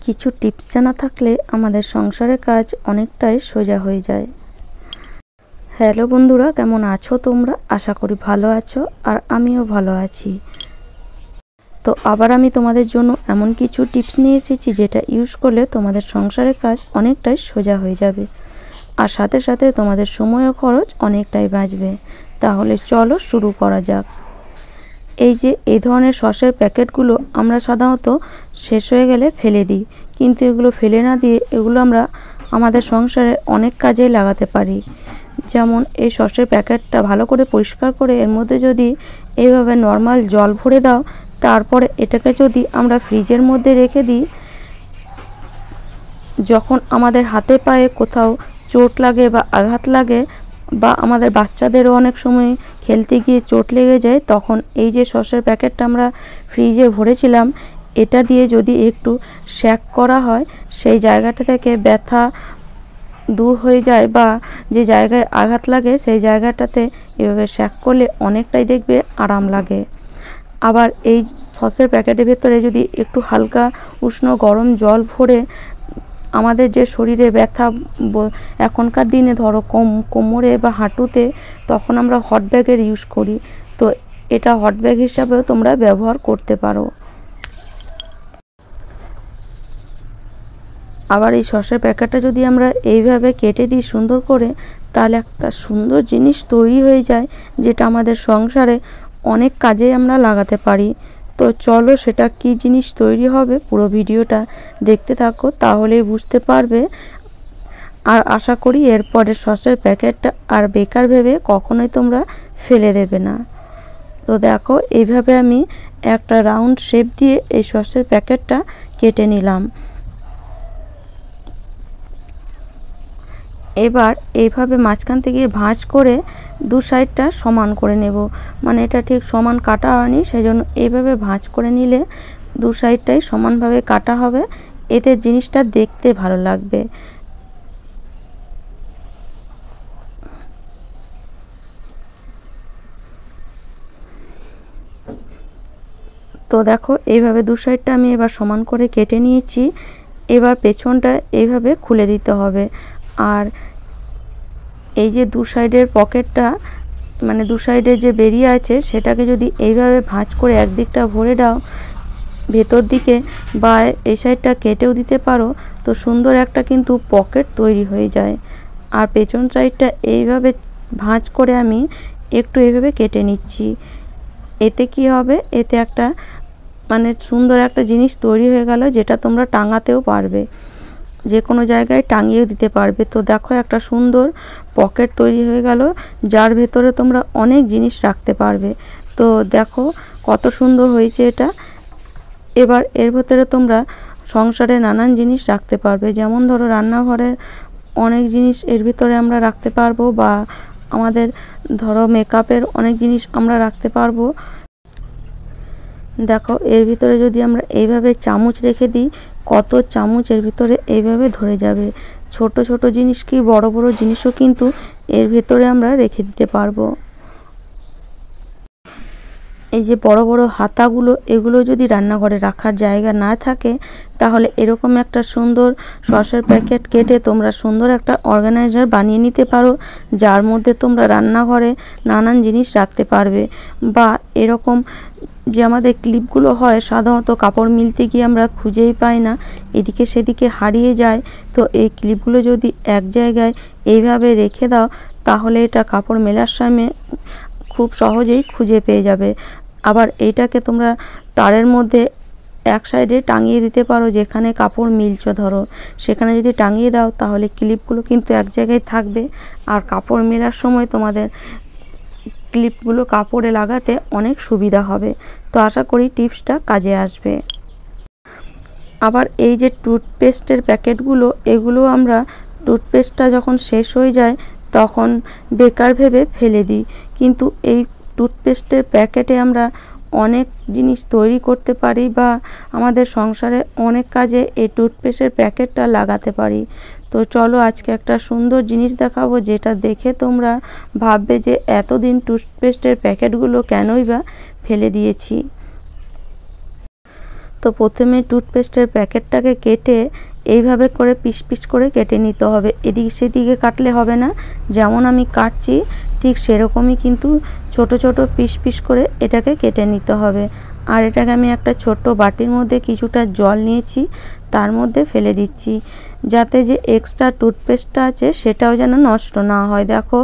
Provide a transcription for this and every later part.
কিছু টিপস জানা থাকলে আমাদের সংসারের কাজ অনেকটাই সোজা হয়ে যায়। হ্যালো বন্ধুরা, কেমন আছো তোমরা? আশা করি ভালো আছো, আর আমিও ভালো আছি। তো আবার আমি তোমাদের জন্য এমন কিছু টিপস নিয়ে এসেছি যেটা ইউজ করলে তোমাদের সংসারের কাজ অনেকটাই সোজা হয়ে যাবে, আর সাথে সাথে তোমাদের সময় ও খরচ অনেকটাই বাঁচবে। তাহলে চলো শুরু করা যাক। এই ধরনের সসের প্যাকেটগুলো আমরা সাধারণত শেষ হয়ে গেলে ফেলে দিই, কিন্তু এগুলো ফেলে না দিয়ে এগুলো আমরা আমাদের সংসারে অনেক কাজে লাগাতে পারি। যেমন এই সসের প্যাকেটটা ভালো করে পরিষ্কার করে এর মধ্যে যদি এইভাবে নর্মাল জল ভরে দাও, তারপরে এটাকে যদি আমরা ফ্রিজের মধ্যে রেখে দিই, যখন আমাদের হাতে পায়ে কোথাও চোট লাগে বা আঘাত লাগে, বা আমাদের বাচ্চাদেরও অনেক সময় খেলতে গিয়ে চোট লেগে যায়, তখন এই যে সসের প্যাকেটটা আমরা ফ্রিজে ভরেছিলাম, এটা দিয়ে যদি একটু শ্যাক করা হয়, সেই জায়গাটা থেকে ব্যথা দূর হয়ে যায়, বা যে জায়গায় আঘাত লাগে সেই জায়গাটাতে এভাবে শ্যাক করলে অনেকটাই দেখবে আরাম লাগে। আবার এই সসের প্যাকেটের ভেতরে যদি একটু হালকা উষ্ণ গরম জল ভরে আমাদের যে শরীরে ব্যথা এখনকার দিনে ধরো কোমরে বা হাঁটুতে, তখন আমরা হট ব্যাগের ইউজ করি, তো এটা হট ব্যাগ হিসাবেও তোমরা ব্যবহার করতে পারো। আবার এই সসের প্যাকেটটা যদি আমরা এইভাবে কেটে দিই সুন্দর করে, তাহলে একটা সুন্দর জিনিস তৈরি হয়ে যায়, যেটা আমাদের সংসারে অনেক কাজে আমরা লাগাতে পারি। তো চলো সেটা কি জিনিস তৈরি হবে, পুরো ভিডিওটা দেখতে থাকো, তাহলেই বুঝতে পারবে। আর আশা করি এরপরে সসের প্যাকেটটা আর বেকার ভেবে কখনোই তোমরা ফেলে দেবে না। তো দেখো, এইভাবে আমি একটা রাউন্ড শেপ দিয়ে এই সসের প্যাকেটটা কেটে নিলাম। এবার এইভাবে মাঝখান থেকে ভাঁজ করে দু সাইডটা সমান করে নেব, মানে এটা ঠিক সমান কাটা হয়নি, সেই জন্য এইভাবে ভাঁজ করে নিলে দু সাইডটাই সমানভাবে কাটা হবে, এতে জিনিসটা দেখতে ভালো লাগবে। তো দেখো, এইভাবে দু সাইডটা আমি এবার সমান করে কেটে নিয়েছি। এবার পেছনটা এইভাবে খুলে দিতে হবে, আর এই যে দু সাইডের পকেটটা, মানে দু সাইডে যে বেরিয়ে আছে, সেটাকে যদি এইভাবে ভাঁজ করে একদিকটা ভরে দাও ভেতর দিকে, বা এই সাইডটা কেটেও দিতে পারো, তো সুন্দর একটা কিন্তু পকেট তৈরি হয়ে যায়। আর পেছন সাইডটা এইভাবে ভাঁজ করে আমি একটু এইভাবে কেটে নিচ্ছি। এতে কি হবে, এতে একটা মানে সুন্দর একটা জিনিস তৈরি হয়ে গেল, যেটা তোমরা টাঙাতেও পারবে, যে কোনো জায়গায় টাঙিয়ে দিতে পারবে। তো দেখো, একটা সুন্দর পকেট তৈরি হয়ে গেল, যার ভেতরে তোমরা অনেক জিনিস রাখতে পারবে। তো দেখো কত সুন্দর হয়েছে এটা। এবার এর ভেতরে তোমরা সংসারে নানান জিনিস রাখতে পারবে, যেমন ধরো রান্নাঘরের অনেক জিনিস এর ভিতরে আমরা রাখতে পারবো, বা আমাদের ধরো মেকআপের অনেক জিনিস আমরা রাখতে পারবো। দেখো, এর ভিতরে যদি আমরা এইভাবে চামচ রেখে দিই, কত চামচ এর ভিতরে এইভাবে ধরে যাবে। ছোট ছোট জিনিস কি বড় বড় জিনিসও কিন্তু এর ভিতরে আমরা রেখে দিতে পারবো। এই যে বড় বড় হাতাগুলো, এগুলো যদি রান্নাঘরে রাখার জায়গা না থাকে, তাহলে এরকম একটা সুন্দর সসের প্যাকেট কেটে তোমরা সুন্দর একটা অর্গানাইজার বানিয়ে নিতে পারো, যার মধ্যে তোমরা রান্নাঘরে নানান জিনিস রাখতে পারবে। বা এরকম যে আমাদের ক্লিপগুলো হয়, সাধারণত কাপড় মিলতে গিয়ে আমরা খুঁজেই পাই না, এদিকে সেদিকে হারিয়ে যায়, তো এই ক্লিপগুলো যদি এক জায়গায় এইভাবে রেখে দাও, তাহলে এটা কাপড় মেলার সময় খুব সহজেই খুঁজে পেয়ে যাবে। আবার এইটাকে তোমরা তারের মধ্যে এক সাইডে টাঙিয়ে দিতে পারো, যেখানে কাপড় মিলছো ধরো, সেখানে যদি টাঙিয়ে দাও, তাহলে ক্লিপগুলো কিন্তু এক জায়গায় থাকবে, আর কাপড় মেলার সময় তোমাদের ক্লিপগুলো কাপড়ে লাগাতে অনেক সুবিধা হবে। তো আশা করি টিপসটা কাজে আসবে। আবার এই যে টুথপেস্টের প্যাকেটগুলো, এগুলো আমরা টুথপেস্টটা যখন শেষ হয়ে যায় তখন বেকার ভেবে ফেলে দিই, কিন্তু এই টুথপেস্টের প্যাকেটে আমরা অনেক জিনিস তৈরি করতে পারি, বা আমাদের সংসারে অনেক কাজে এই টুথপেস্টের প্যাকেটটা লাগাতে পারি। তো চলো আজকে একটা সুন্দর জিনিস দেখাবো, যেটা দেখে তোমরা ভাববে যে এতদিন টুথপেস্টের প্যাকেটগুলো কেনই বা ফেলে দিয়েছি। তো প্রথমে টুথপেস্টের প্যাকেটটাকে কেটে এইভাবে করে পিস পিস করে কেটে নিতে হবে, এদিক সেদিকে কাটলে হবে না, যেমন আমি কাটছি ঠিক সেরকমই কিন্তু ছোট ছোট পিস পিস করে এটাকে কেটে নিতে হবে। আর এটাকে আমি একটা ছোট্ট বাটির মধ্যে কিছুটা জল নিয়েছি, তার মধ্যে ফেলে দিচ্ছি, যাতে যে এক্সট্রা টুথপেস্টটা আছে সেটাও যেন নষ্ট না হয়। দেখো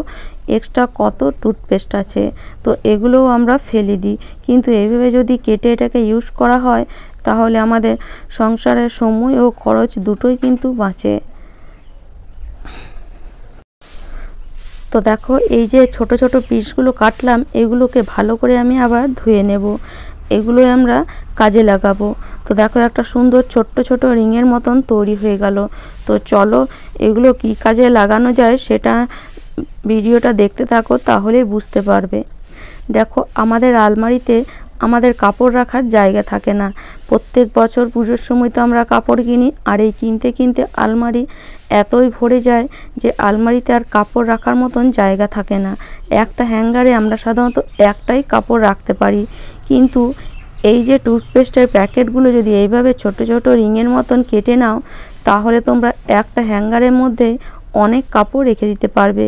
এক্সট্রা কত টুথপেস্ট আছে, তো এগুলোও আমরা ফেলে দিই, কিন্তু এইভাবে যদি কেটে এটাকে ইউজ করা হয় তাহলে আমাদের সংসারের সময় ও খরচ দুটোই কিন্তু বাঁচে। তো দেখো এই যে ছোট ছোট পিসগুলো কাটলাম, এগুলোকে ভালো করে আমি আবার ধুয়ে নেব, এগুলোই আমরা কাজে লাগাবো। তো দেখো একটা সুন্দর ছোট্ট ছোট রিংয়ের মতন তৈরি হয়ে গেল। তো চলো এগুলো কি কাজে লাগানো যায় সেটা ভিডিওটা দেখতে থাকো, তাহলেই বুঝতে পারবে। দেখো আমাদের আলমারিতে আমাদের কাপড় রাখার জায়গা থাকে না, প্রত্যেক বছর পুজোর সময় তো আমরা কাপড় কিনি, আর এই কিনতে কিনতে আলমারি এতই ভরে যায় যে আলমারিতে আর কাপড় রাখার মতন জায়গা থাকে না। একটা হ্যাঙ্গারে আমরা সাধারণত একটাই কাপড় রাখতে পারি, কিন্তু এই যে টুথপেস্টের প্যাকেটগুলো যদি এইভাবে ছোট ছোট রিংয়ের মতন কেটে নাও, তাহলে তোমরা একটা হ্যাঙ্গারের মধ্যে অনেক কাপড় রেখে দিতে পারবে।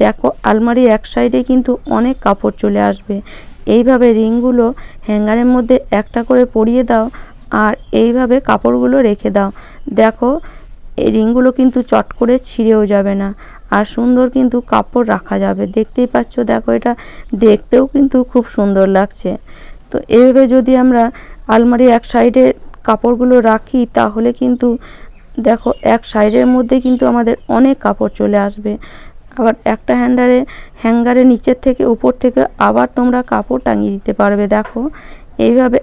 দেখো আলমারি এক সাইডে কিন্তু অনেক কাপড় চলে আসবে। এইভাবে রিংগুলো হ্যাঙ্গারের মধ্যে একটা করে পরিয়ে দাও, আর এইভাবে কাপড়গুলো রেখে দাও। দেখো এই রিংগুলো কিন্তু চট করে ছিঁড়েও যাবে না, আর সুন্দর কিন্তু কাপড় রাখা যাবে। দেখতেই পাচ্ছ, দেখো এটা দেখতেও কিন্তু খুব সুন্দর লাগছে। তো এইভাবে যদি আমরা আলমারি এক সাইডে কাপড়গুলো রাখি, তাহলে কিন্তু দেখো এক সাইডের মধ্যে কিন্তু আমাদের অনেক কাপড় চলে আসবে। আবার একটা হ্যাঙ্গারের নিচের থেকে উপর থেকে আবার তোমরা কাপড় টাঙিয়ে দিতে পারবে। দেখো এইভাবে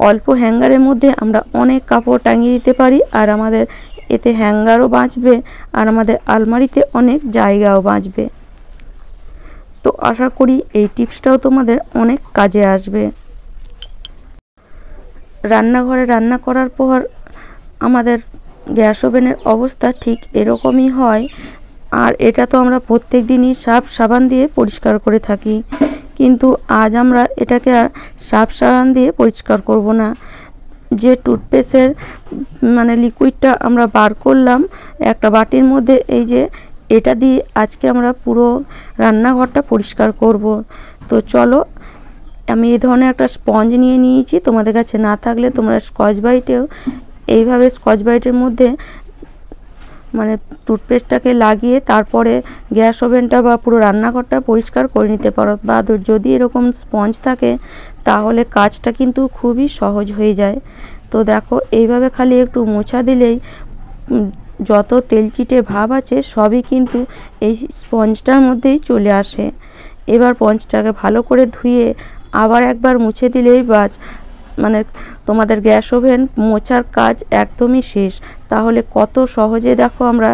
অল্প হ্যাঙ্গারের মধ্যে আমরা অনেক কাপড় টাঙিয়ে দিতে পারি, আর আমাদের এতে হ্যাঙ্গারও বাঁচবে, আর আমাদের আলমারিতে অনেক জায়গাও বাঁচবে। তো আশা করি এই টিপসটাও তোমাদের অনেক কাজে আসবে। রান্নাঘরে রান্না করার পর আমাদের গ্যাস ওভেনের অবস্থা ঠিক এরকমই হয়, আর এটা তো আমরা প্রত্যেক দিনই সার্ফ সাবান দিয়ে পরিষ্কার করে থাকি, কিন্তু আজ আমরা এটাকে আর সার্ফ সাবান দিয়ে পরিষ্কার করব না। যে টুথপেস্টের লিকুইডটা আমরা বার করলাম একটা বাটির মধ্যে, এই যে এটা দিয়ে আজকে আমরা পুরো রান্নাঘরটা পরিষ্কার করব। তো চলো আমি এই ধরনের একটা স্পঞ্জ নিয়ে নিয়েছি, তোমাদের কাছে না থাকলে তোমরা স্কচ ব্রাইটেও এইভাবে স্কচ ব্রাইটের মধ্যে টুথপেস্টটাকে লাগিয়ে তারপরে গ্যাস ওভেনটা বা পুরো রান্নাঘরটা পরিষ্কার করে নিতে পারো। বা যদি এরকম স্পঞ্জ থাকে তাহলে কাজটা কিন্তু খুবই সহজ হয়ে যায়। তো দেখো এইভাবে খালি একটু মোছা দিলেই যত তেলচিটে ভাব আছে সবই কিন্তু এই স্পঞ্জটার মধ্যেই চলে আসে। এবার স্পঞ্জটাকে ভালো করে ধুয়ে আবার একবার মুছে দিলেই বাস, তোমাদের গ্যাস ওভেন মোছার কাজ একদমই শেষ। তাহলে কত সহজে দেখো আমরা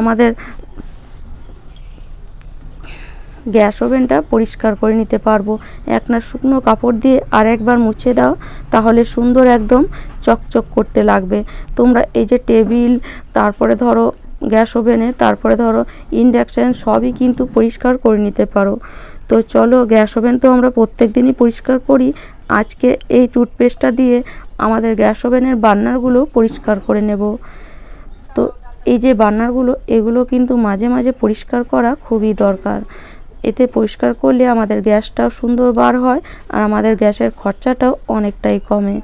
আমাদের গ্যাস ওভেনটা পরিষ্কার করে নিতে পারবো। একটা শুকনো কাপড় দিয়ে আর একবার মুছে দাও, তাহলে সুন্দর একদম চকচক করতে লাগবে। তোমরা এই যে টেবিল, তারপরে ধরো গ্যাস ওভেনে, তারপরে ধরো ইন্ডাকশান, সবই কিন্তু পরিষ্কার করে নিতে পারো। তো চলো গ্যাস ওভেন তো আমরা প্রত্যেক দিনই পরিষ্কার করি, আজকে এই টুথপেস্টটা দিয়ে আমাদের গ্যাস ওভেনের বার্নারগুলো পরিষ্কার করে নেব। তো এই যে বার্নারগুলো, এগুলো কিন্তু মাঝে মাঝে পরিষ্কার করা খুবই দরকার। এতে পরিষ্কার করলে আমাদের গ্যাসটাও সুন্দর বার হয়, আর আমাদের গ্যাসের খরচাটাও অনেকটাই কমে।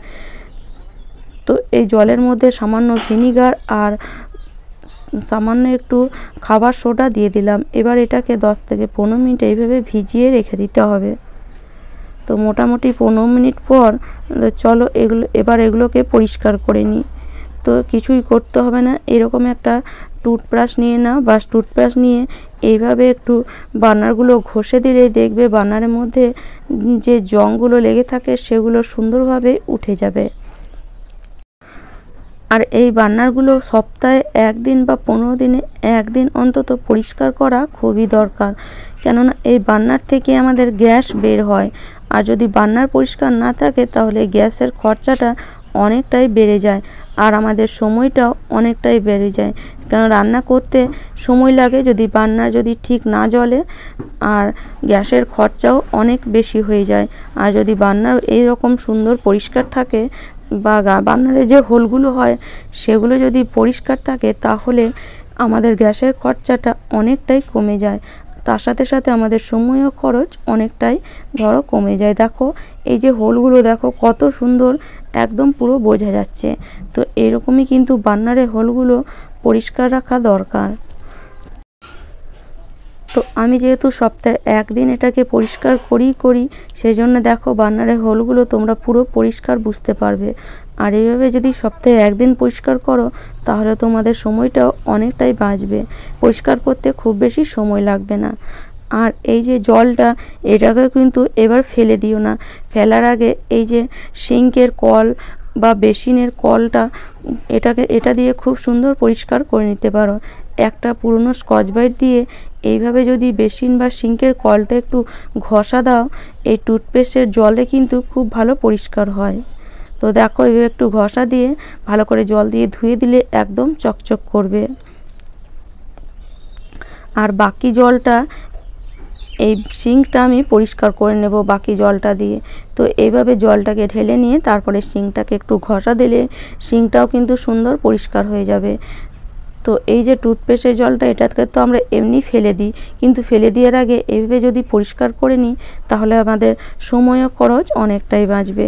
তো এই জলের মধ্যে সামান্য ভিনিগার আর সামান্য একটু খাবার সোডা দিয়ে দিলাম। এবার এটাকে 10 থেকে 15 মিনিট এইভাবে ভিজিয়ে রেখে দিতে হবে। তো মোটামুটি 15 মিনিট পর চলো এগুলোকে পরিষ্কার করে নিই। তো কিছুই করতে হবে না, এরকম একটা টুথব্রাশ নিয়ে নাও, বা টুথব্রাশ নিয়ে এইভাবে একটু বার্নারগুলো ঘষে দিলেই দেখবে বার্নারের মধ্যে যে জংগুলো লেগে থাকে সেগুলো সুন্দরভাবে উঠে যাবে। আর এই বার্নারগুলো সপ্তাহে 1 দিন বা 15 দিনে 1 দিন অন্তত পরিষ্কার করা খুবই দরকার, কেননা এই বার্নার থেকে আমাদের গ্যাস বের হয়। আর যদি বার্নার পরিষ্কার না থাকে তাহলে গ্যাসের খরচাটা অনেকটাই বেড়ে যায়। আর আমাদের সময়টাও অনেকটাই বেড়ে যায়। কারণ রান্না করতে সময় লাগে যদি বান্না যদি ঠিক না জ্বলে, আর গ্যাসের খরচাও অনেক বেশি হয়ে যায়। আর যদি বান্নার এইরকম সুন্দর পরিষ্কার থাকে বা বান্নারে যে হোলগুলো হয় সেগুলো যদি পরিষ্কার থাকে, তাহলে আমাদের গ্যাসের খরচাটা অনেকটাই কমে যায়। তার সাথে সাথে আমাদের সময় ও খরচ অনেকটাই ধরো কমে যায়। দেখো এই যে হোলগুলো দেখো কত সুন্দর, একদম পুরো বোঝা যাচ্ছে। তো এরকমই কিন্তু বান্নারে হোলগুলো পরিষ্কার রাখা দরকার। তো আমি যেহেতু সপ্তাহে একদিন এটাকে পরিষ্কার করি, সেই জন্য দেখো বান্নারের হোলগুলো তোমরা পুরো পরিষ্কার বুঝতে পারবে। আর এইভাবে যদি সপ্তাহে একদিন পরিষ্কার করো, তাহলে তোমাদের সময়টাও অনেকটাই বাঁচবে। পরিষ্কার করতে খুব বেশি সময় লাগবে না। আর এই যে জলটা, এটাকে কিন্তু এবার ফেলে দিও না। ফেলার আগে এই যে সিঙ্কের কল বা বেসিনের কলটা, এটা দিয়ে খুব সুন্দর পরিষ্কার করে নিতে পারো। একটা পুরনো স্কচ ব্রাইট দিয়ে এইভাবে যদি বেসিন বা সিঙ্কের কলটা একটু ঘষা দাও, এই টুথপেস্টের জলে কিন্তু খুব ভালো পরিষ্কার হয়। তো দেখো এইভাবে একটু ঘষা দিয়ে ভালো করে জল দিয়ে ধুয়ে দিলে একদম চকচক করবে। আর বাকি জলটা, এই সিঙ্কটা আমি পরিষ্কার করে নেব বাকি জলটা দিয়ে। তো এইভাবে জলটাকে ঢেলে নিয়ে তারপরে সিঙ্কটাকে একটু ঘষা দিলে সিঙ্কটাও কিন্তু সুন্দর পরিষ্কার হয়ে যাবে। তো এই যে টুথপেস্টের জলটা, এটাকে তো আমরা এমনি ফেলে দিই, কিন্তু ফেলে দেওয়ার আগে এইভাবে যদি পরিষ্কার করে নিই, তাহলে আমাদের সময় ও খরচ অনেকটাই বাঁচবে।